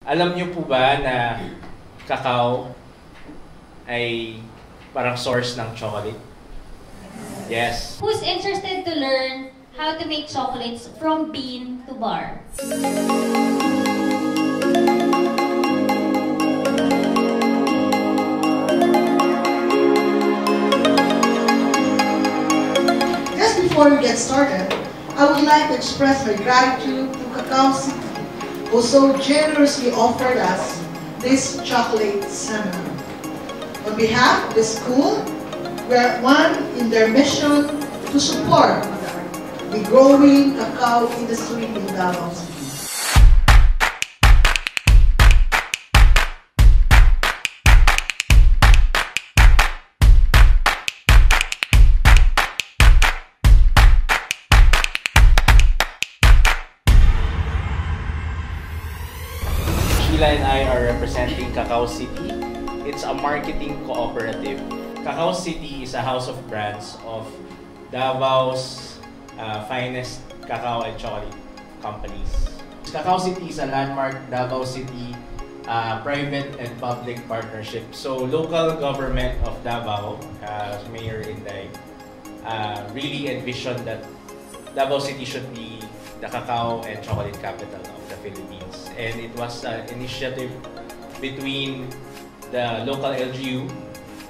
Alam niyo po ba na cacao ay parang source ng chocolate? Yes. Who's interested to learn how to make chocolates from bean to bar? Just before we get started, I would like to express my gratitude to Cacao City, who so generously offered us this chocolate seminar. On behalf of the school, we are one in their mission to support the growing cacao industry in Davao City. Sheila and I are representing Cacao City. It's a marketing cooperative. Cacao City is a house of brands of Davao's finest cacao and chocolate companies. Cacao City is a landmark Davao City private and public partnership. So local government of Davao, Mayor Inday, really envisioned that Davao City should be the cacao and chocolate capital of the Philippines. And it was an initiative between the local LGU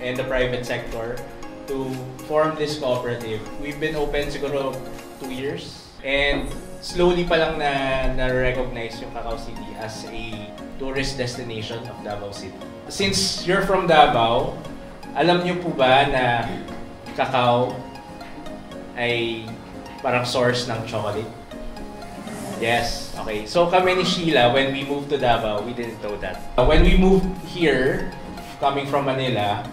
and the private sector to form this cooperative. We've been open siguro 2 years, and slowly pa lang na-recognize yung Cacao City as a tourist destination of Davao City. Since you're from Davao, alam niyo po ba na cacao ay parang source ng chocolate? Yes, okay. So kami ni Sheila, when we moved to Davao, we didn't know that. When we moved here, coming from Manila,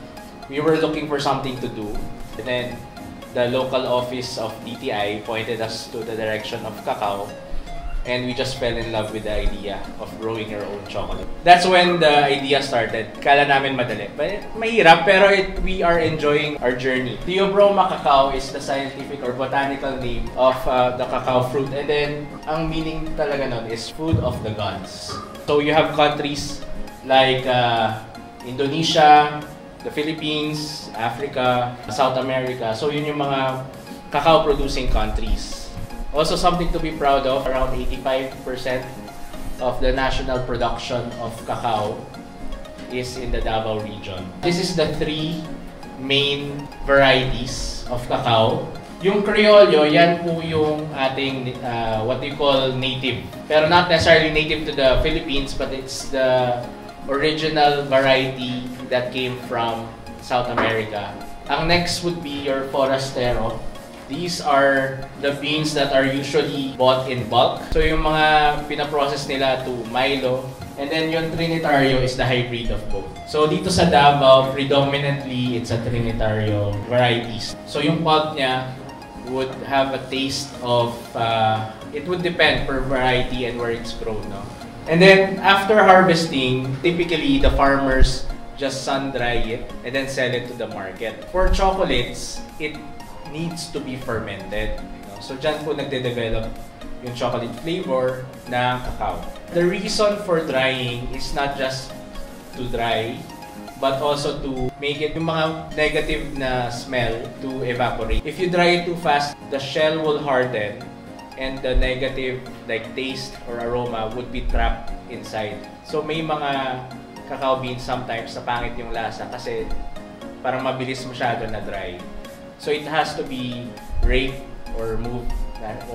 we were looking for something to do. And then the local office of DTI pointed us to the direction of cacao. And we just fell in love with the idea of growing your own chocolate. That's when the idea started. Kala namin madali. But mahirap, pero we are enjoying our journny. Theobroma cacao is the scientific or botanical name of the cacao fruit. And then, ang meaning talaga nun is food of the gods. So you have countries like Indonesia, the Philippines, Africa, South America. So yun yung mga cacao producing countries. Also something to be proud of, around 85% of the national production of cacao is in the Davao region. This is the 3 main varieties of cacao. Yung Criollo, yan po yung ating what we call native. Pero not necessarily native to the Philippines, but it's the original variety that came from South America. Ang next would be your Forastero. These are the beans that are usually bought in bulk. So yung mga pinaprocess nila to Milo. And then yung Trinitario is the hybrid of both. So dito sa Davao, predominantly it's a Trinitario varieties. So yung pulp niya would have a taste of, it would depend per variety and where it's grown. No? And then after harvesting, typically the farmers just sun-dry it and then sell it to the market. For chocolates, it needs to be fermented. So dyan po nagde-develop yung chocolate flavor ng cacao. The reason for drying is not just to dry, but also to make it yung mga negative na smell to evaporate. If you dry it too fast, the shell will harden and the negative like taste or aroma would be trapped inside. So may mga cacao beans sometimes na pangit yung lasa kasi parang mabilis masyado na dry. So it has to be raked or moved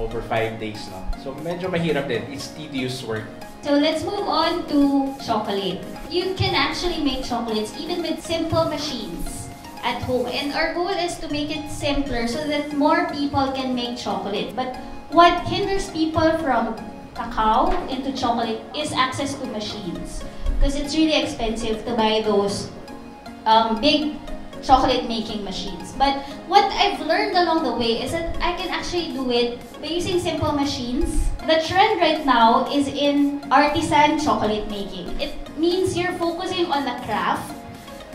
over 5 days. No? So medyo mahirap din. It's tedious work. So let's move on to chocolate. You can actually make chocolates even with simple machines at home. And our goal is to make it simpler so that more people can make chocolate. But what hinders people from cacao into chocolate is access to machines. Because it's really expensive to buy those big chocolate making machines. But what I've learned along the way is that I can actually do it by using simple machines. The trend right now is in artisan chocolate making. It means you're focusing on the craft,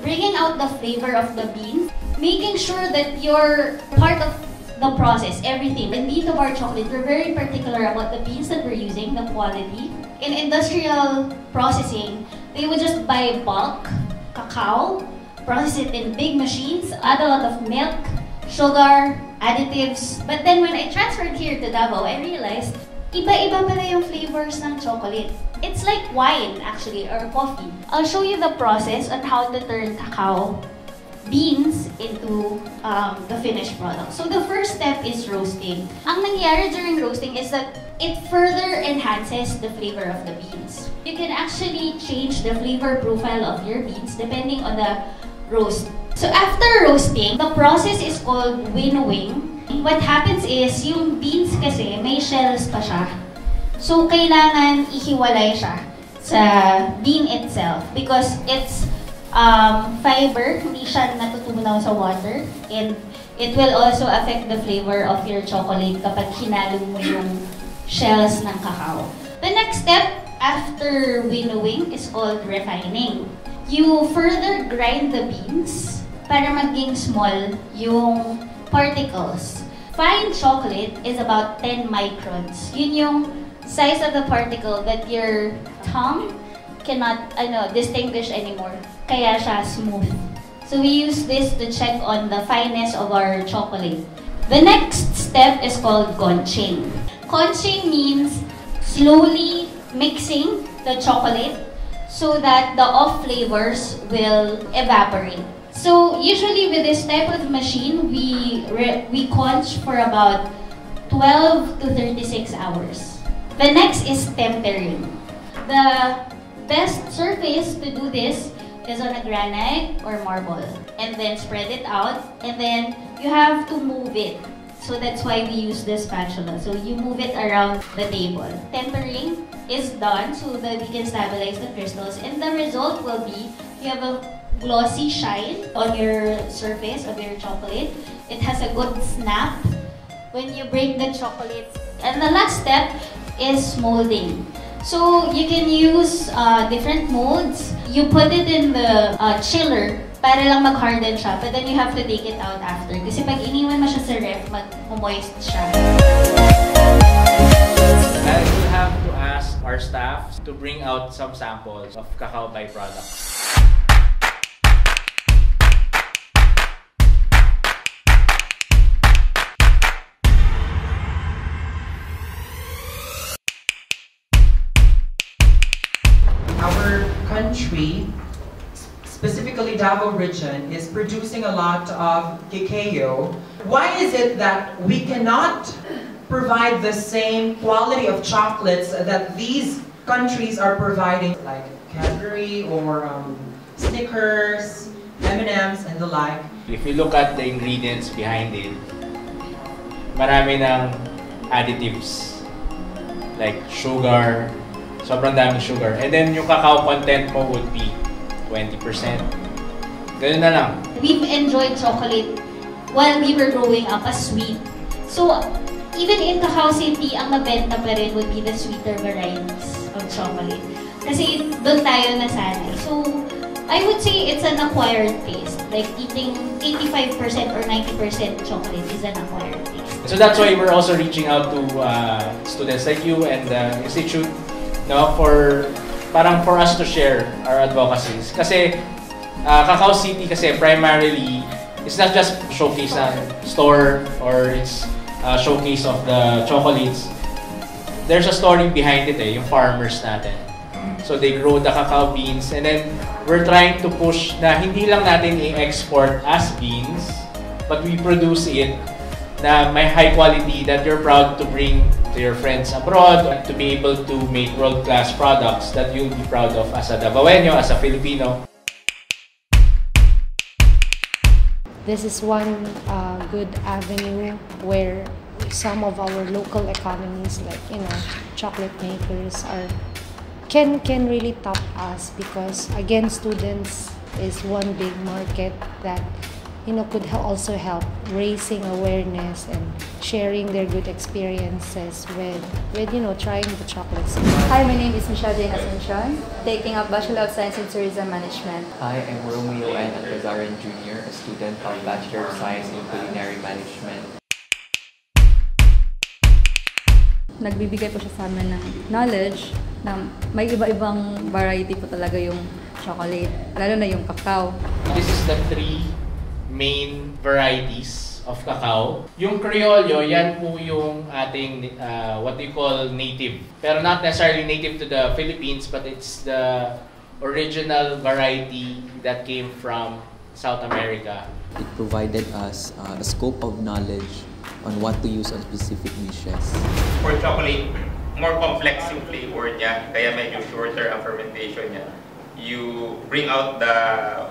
bringing out the flavor of the beans, making sure that you're part of the process, everything. In bean to bar chocolate, we're very particular about the beans that we're using, the quality. in industrial processing, they would just buy bulk cacao, process it in big machines, add a lot of milk, sugar, additives. But then when I transferred here to Davao, I realized iba-iba pala yung flavors ng chocolate. It's like wine actually, or coffee. I'll show you the process on how to turn cacao beans into the finished product. So the first step is roasting. Ang nangyayari during roasting is that it further enhances the flavor of the beans. You can actually change the flavor profile of your beans depending on the roast. So after roasting, the process is called winnowing. What happens is, yung beans kasi may shells pa siya. So kailangan ihiwalay siya sa bean itself because it's fiber, hindi siya natutunaw sa water, and it will also affect the flavor of your chocolate kapag hinalo mo yung shells ng cacao. The next step after winnowing is called refining. You further grind the beans para maging small yung particles. Fine chocolate is about 10 microns. Yun yung size of the particle that your tongue cannot distinguish anymore. Kaya siya smooth. So we use this to check on the fineness of our chocolate. The next step is called conching. Conching means slowly mixing the chocolate so that the off flavors will evaporate. So usually with this type of machine, we conch for about 12 to 36 hours. The next is tempering. The best surface to do this is on a granite or marble. And then spread it out, and then you have to move it. So that's why we use the spatula. So you move it around the table. Tempering is done so that we can stabilize the crystals, and the result will be you have a glossy shine on your surface of your chocolate. It has a good snap when you break the chocolate. And the last step is molding. So you can use different molds. You put it in the chiller para lang mag-harden siya, but then you have to take it out after. Kasi pag iniwan mo siya sa ref, mag-moist siya. I will have to ask our staff to bring out some samples of cacao byproducts. Our country, specifically Davao region, is producing a lot of cacao. Why is it that we cannot provide the same quality of chocolates that these countries are providing, like Cadbury or Snickers, M&M's, and the like? If you look at the ingredients behind it, marami ng additives like sugar, sobrang daming sugar. And then yung cacao content mo would be 20%. Ganun na lang. We've enjoyed chocolate while we were growing up as sweet. So even in Cacao City, ang mabenta pa rin would be the sweeter varieties of chocolate. Kasi doon tayo nasanay. So I would say it's an acquired taste. Like eating 85% or 90% chocolate is an acquired taste. So that's why we're also reaching out to students like you and the institute, no, for us to share our advocacies. Kasi Cacao City kasi primarily it's not just showcase ng store or it's showcase of the chocolates. There's a story behind it yung farmers natin. So they grow the cacao beans, and then we're trying to push na hindi lang natin i-export as beans, but we produce it na may high quality that you're proud to bring to your friends abroad, to be able to make world-class products that you'll be proud of as a Davaoeño, as a Filipino. This is one good avenue where some of our local economies, like chocolate makers, can really top us, because again, students is one big market that could also help raising awareness and sharing their good experiences with trying the chocolates. Hi, my name is Michelle Jane Asuncion, taking up Bachelor of Science in Tourism Management. Hi, I'm Romeo N. Alcazaran Jr., a student of Bachelor of Science in Culinary Management. nagbibigay po siya sa amin ng knowledge na may iba-ibang variety po talaga yung chocolate, lalo na yung cacao. This is the 3 main varieties of cacao. Yung Criollo, yan po yung ating what we call native. Pero not necessarily native to the Philippines, but it's the original variety that came from South America. It provided us a scope of knowledge on what to use on specific dishes. For chocolate, more complex yung flavor niya, kaya medyo shorter ang fermentation niya. You bring out the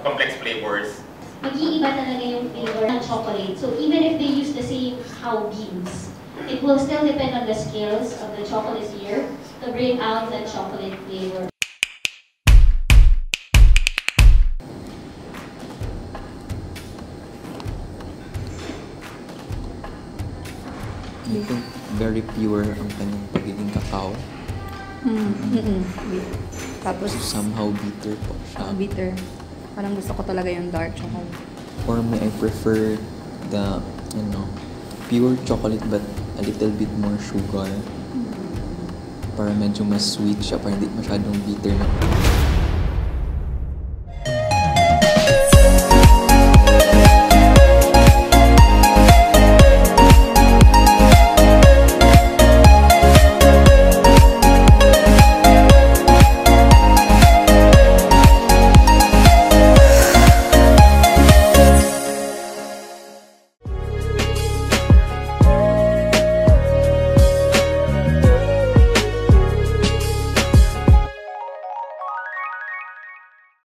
complex flavors. Mag-iiba talaga yung flavor ng chocolate. So even if they use the same cacao beans, it will still depend on the skills of the chocolatier to bring out that chocolate flavor. I think very pure ang kanyang pagiging cacao. Tapos, Somehow bitter po siya. bitter. Parang gusto ko talaga yung dark chocolate. For me, I prefer the, pure chocolate but a little bit more sugar. Para medyo mas sweet siya, para hindi masyadong bitter na.